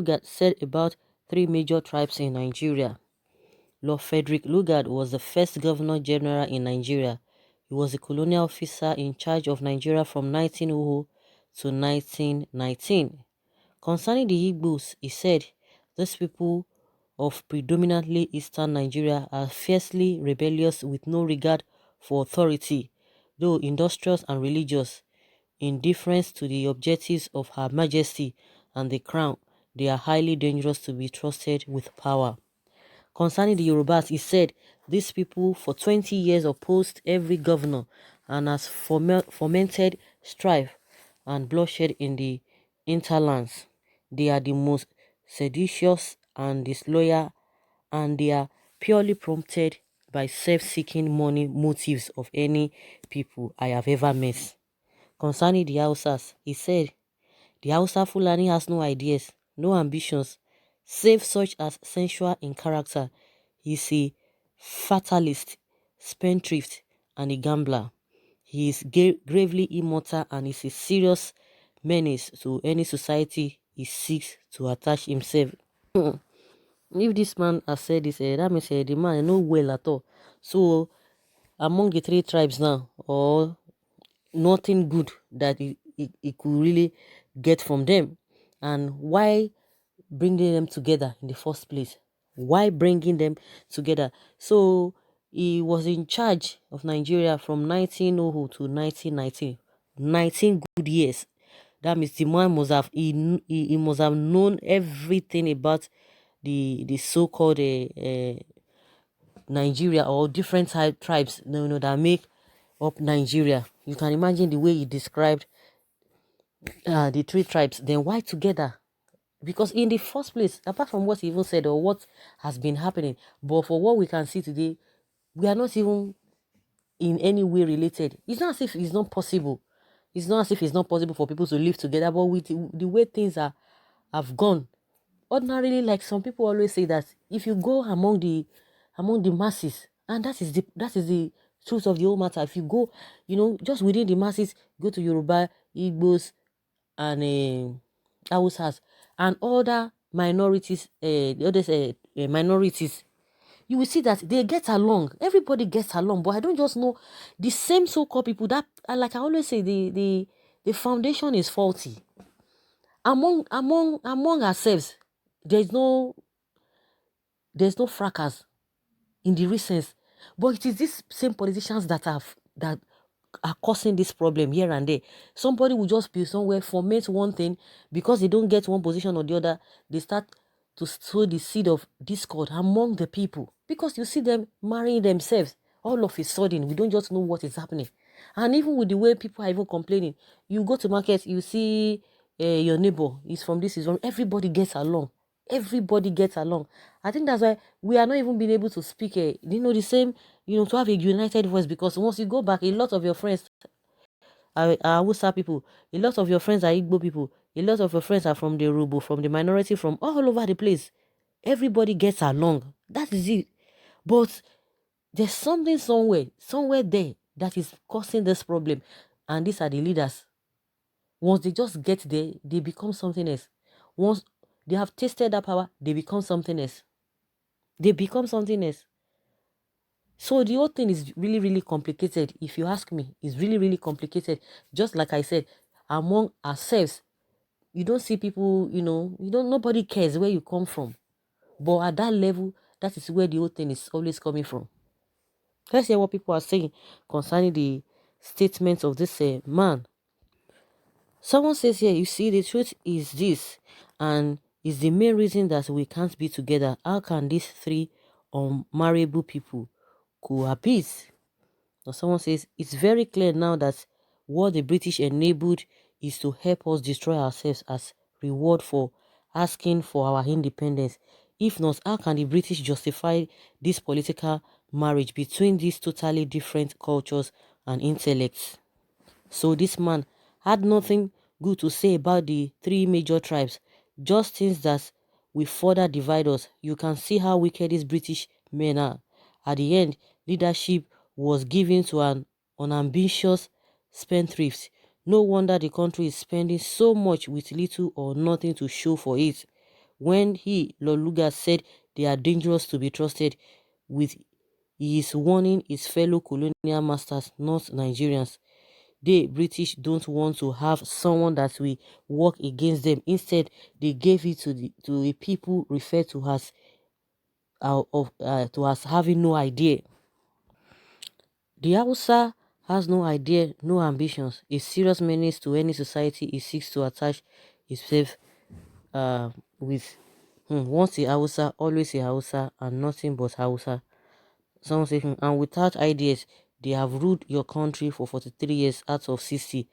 LUGARD said about 3 major tribes in Nigeria. Lord Frederick LUGARD was the first Governor General in Nigeria. He was a colonial officer in charge of Nigeria from 1900 to 1919. Concerning the Igbos, he said, "These people of predominantly eastern Nigeria are fiercely rebellious with no regard for authority, though industrious and religious. In deference to the objectives of Her Majesty and the Crown, they are highly dangerous to be trusted with power." Concerning the Yorubas, he said, "These people for 20 years opposed every governor and has fomented strife and bloodshed in the interlands. They are the most seditious and disloyal, and they are purely prompted by self-seeking money motives of any people I have ever met." Concerning the Hausas, he said, "The Hausa Fulani has no ideas, no ambitions, save such as sensual in character. He is a fatalist, spendthrift, and a gambler. He is gravely immoral and is a serious menace to any society he seeks to attach himself." If this man has said this, that means the man no well at all. So, among the 3 tribes now, or nothing good that he could really get from them. And why bringing them together in the first place? Why bringing them together? So he was in charge of Nigeria from 1900 to 1919, 19 good years. That means the man must have he must have known everything about the so-called Nigeria, or different tribes that make up Nigeria. You can imagine the way he described the 3 tribes. Then why together? Because in the first place, apart from what he even said or what has been happening, but for what we can see today, we are not even in any way related. It's not as if it's not possible. It's not as if it's not possible for people to live together, but with the way things have gone, ordinarily, like some people always say, that if you go among the masses, and that is the truth of the whole matter. If you go, just within the masses, go to Yoruba, Igbos, and Hausas, and other minorities, the other minorities, you will see that they get along. Everybody gets along, but I don't just know the same so-called people that, like I always say, the foundation is faulty. Among ourselves, there's no fracas in the recent, but it is these same politicians that are causing this problem here and there. Somebody will just be somewhere, foment one thing, because they don't get one position or the other, they start to sow the seed of discord among the people, because you see them marrying themselves all of a sudden. We don't just know what is happening. And even with the way people are even complaining, you go to market, you see your neighbor is from this, is from, everybody gets along. Everybody gets along. I think that's why we are not even being able to speak the same, to have a united voice, because once you go back, a lot of your friends are Hausa people, a lot of your friends are Igbo people, a lot of your friends are from the Yoruba, from the minority, from all over the place. Everybody gets along. That is it. But there's something somewhere there that is causing this problem, and these are the leaders. Once they just get there, they become something else. Once they have tasted that power, they become something else. They become something else. So the whole thing is really, really complicated. If you ask me, it's really, really complicated. Just like I said, among ourselves, you don't see people, nobody cares where you come from. But at that level, that is where the whole thing is always coming from. Let's hear what people are saying concerning the statements of this man. Someone says here, you see, the truth is this, and is the main reason that we can't be together. How can these 3 unmarriable people cohabit? Now someone says, it's very clear now that what the British enabled is to help us destroy ourselves as reward for asking for our independence. If not, how can the British justify this political marriage between these totally different cultures and intellects? So this man had nothing good to say about the 3 major tribes, just things that will further divide us. You can see how wicked these British men are. At the end, leadership was given to an unambitious spendthrift. No wonder the country is spending so much with little or nothing to show for it. when he, Lord LUGARD, said they are dangerous to be trusted with. He is warning his fellow colonial masters, not Nigerians. They, British, don't want to have someone that will work against them. Instead, they gave it to a people referred to as having no idea. The Hausa has no idea, no ambitions, a serious menace to any society it seeks to attach itself with. Once a Hausa, always a Hausa, and nothing but Hausa. Someone says, and without ideas, they have ruled your country for 43 years out of 60.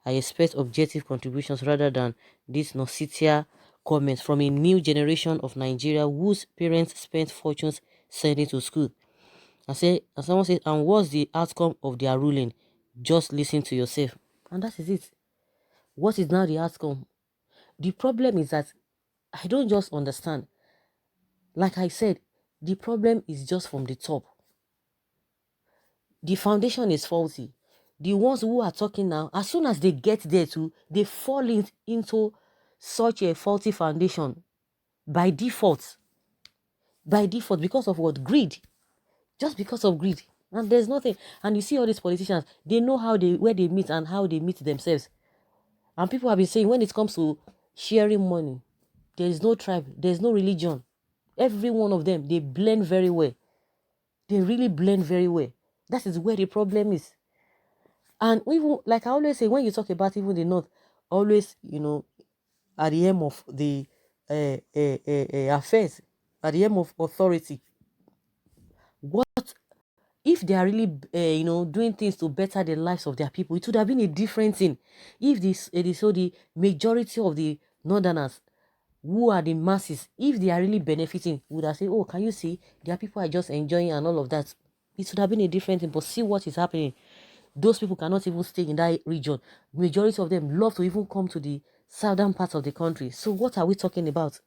I expect objective contributions rather than these Nositia comments from a new generation of Nigeria whose parents spent fortunes sending to school. And someone says, and what's the outcome of their ruling? Just listen to yourself. And that is it. What is now the outcome? The problem is that I don't just understand. Like I said, the problem is just from the top. The foundation is faulty. The ones who are talking now, as soon as they get there too, they fall into such a faulty foundation by default. By default, because of what? Greed. Just because of greed. And there's nothing. And you see all these politicians, they know where they meet and how they meet themselves. And people have been saying, when it comes to sharing money, there is no tribe, there's no religion. Every one of them, they blend very well. They really blend very well. That is where the problem is. And even, like I always say, when you talk about even the North, always, at the aim of the affairs, at the aim of authority, what if they are really, doing things to better the lives of their people? It would have been a different thing if the majority of the Northerners, who are the masses, if they are really benefiting, would have said, oh, can you see, their people are just enjoying and all of that. It would have been a different thing. But see what is happening. Those people cannot even stay in that region. Majority of them love to even come to the southern part of the country. So what are we talking about?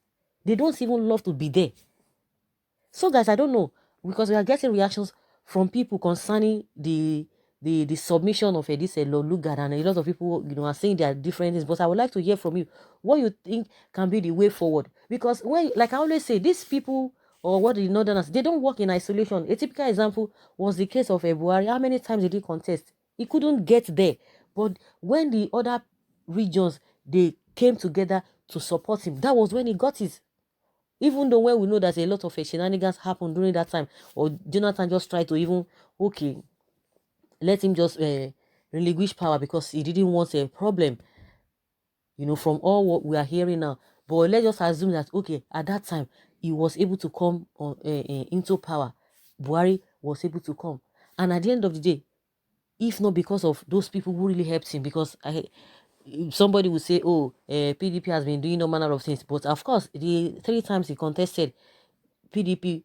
They don't even love to be there. So guys, I don't know, because we are getting reactions from people concerning the submission of this LUGARD, and a lot of people are saying there are different things. But I would like to hear from you what you think can be the way forward. Because when, like I always say, these people, or what the Northerners, they don't work in isolation. A typical example was the case of Buhari. How many times did he contest? He couldn't get there. But when the other regions, they came together to support him, that was when he got it. Even though when we know that a lot of shenanigans happened during that time, or Jonathan just tried to even, okay, let him just relinquish power because he didn't want a problem, from all what we are hearing now. But let's just assume that, okay, at that time, he was able to come into power. Buhari was able to come. And at the end of the day, if not because of those people who really helped him, because somebody would say, oh, PDP has been doing no manner of things. But of course, the 3 times he contested, PDP,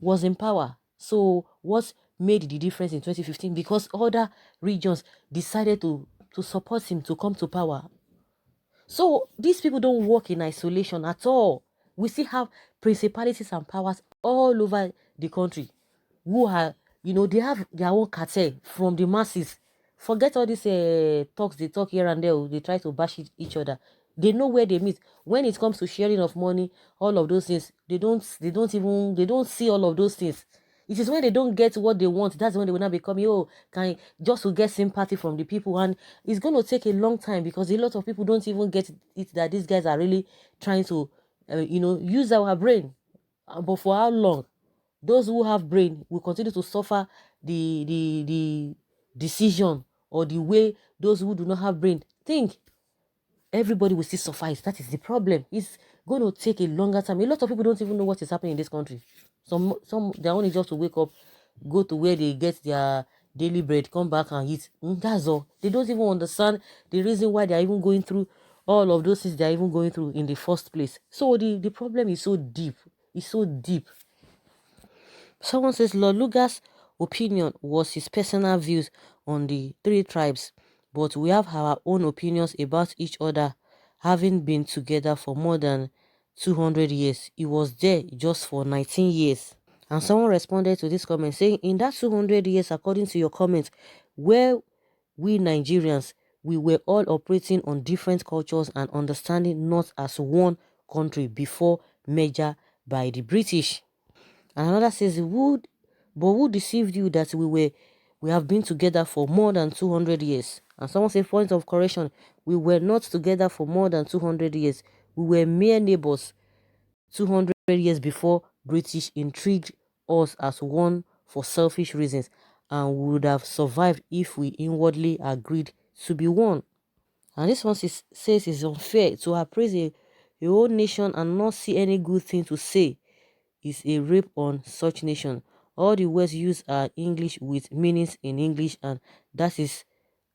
was in power. So what made the difference in 2015? Because other regions decided to support him to come to power. So these people don't work in isolation at all. We still have principalities and powers all over the country who are, they have their own cartel from the masses. Forget all these talks they talk here and there. They try to bash each other. They know where they meet. When it comes to sharing of money, all of those things, they don't see all of those things. It is when they don't get what they want, that's when they will not become, just to get sympathy from the people. And it's going to take a long time, because a lot of people don't even get it that these guys are really trying to, use our brain. But for how long? Those who have brain will continue to suffer the decision, or the way those who do not have brain think. Everybody will still suffice. That is the problem. It's going to take a longer time. A lot of people don't even know what is happening in this country. Some their own is just to wake up, go to where they get their daily bread, come back and eat. That's all. They don't even understand the reason why they are even going through all of those things they are even going through in the first place. So the problem is so deep. It's so deep. Someone says Lord LUGARD's opinion was his personal views on the 3 tribes, but we have our own opinions about each other, having been together for more than 200 years. He was there just for 19 years. And someone responded to this comment saying, in that 200 years, according to your comment, where we Nigerians, we were all operating on different cultures and understanding not as one country before merger by the British. And another says, who deceived you that we have been together for more than 200 years? And someone said, point of correction, we were not together for more than 200 years. We were mere neighbors 200 years before British intrigued us as one for selfish reasons, and we would have survived if we inwardly agreed to be one. And this one says it's unfair to appraise a whole nation and not see any good thing to say is a rape on such nation. All the words used are English with meanings in English, and that is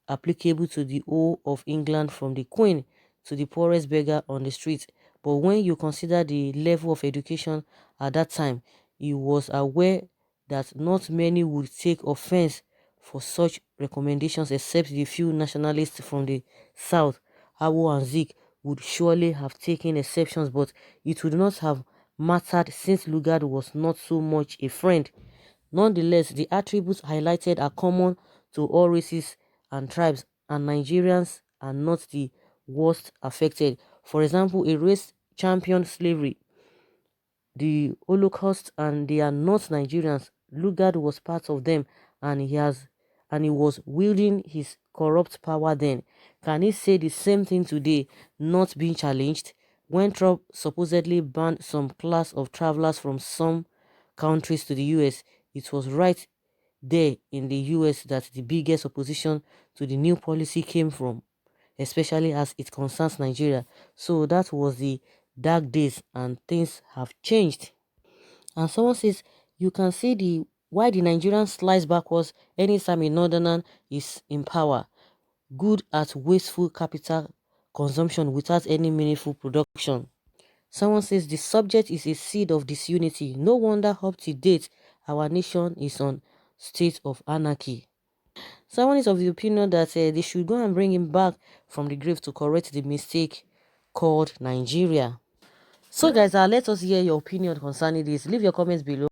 applicable to the whole of England, from the Queen to the poorest beggar on the street. But when you consider the level of education at that time, he was aware that not many would take offense for such recommendations, except the few nationalists from the south. Ň1Ģ would surely have taken exceptions, but it would not have mattered since LUGARD was not so much a friend. Nonetheless, the attributes highlighted are common to all races and tribes, and Nigerians are not the worst affected. For example, a race championed slavery, the Holocaust, and they are not Nigerians. LUGARD was part of them, and he was wielding his corrupt power then. Can he say the same thing today, not being challenged? When Trump supposedly banned some class of travelers from some countries to the US, it was right there in the US that the biggest opposition to the new policy came from, especially as it concerns Nigeria. So that was the dark days, and things have changed. And someone says, you can see why the Nigerians slice backwards anytime a northerner is in power, good at wasteful capital consumption without any meaningful production. Someone says the subject is a seed of disunity. No wonder up to date our nation is on state of anarchy. Someone is of the opinion that they should go and bring him back from the grave to correct the mistake called Nigeria. So guys, let us hear your opinion concerning this. Leave your comments below.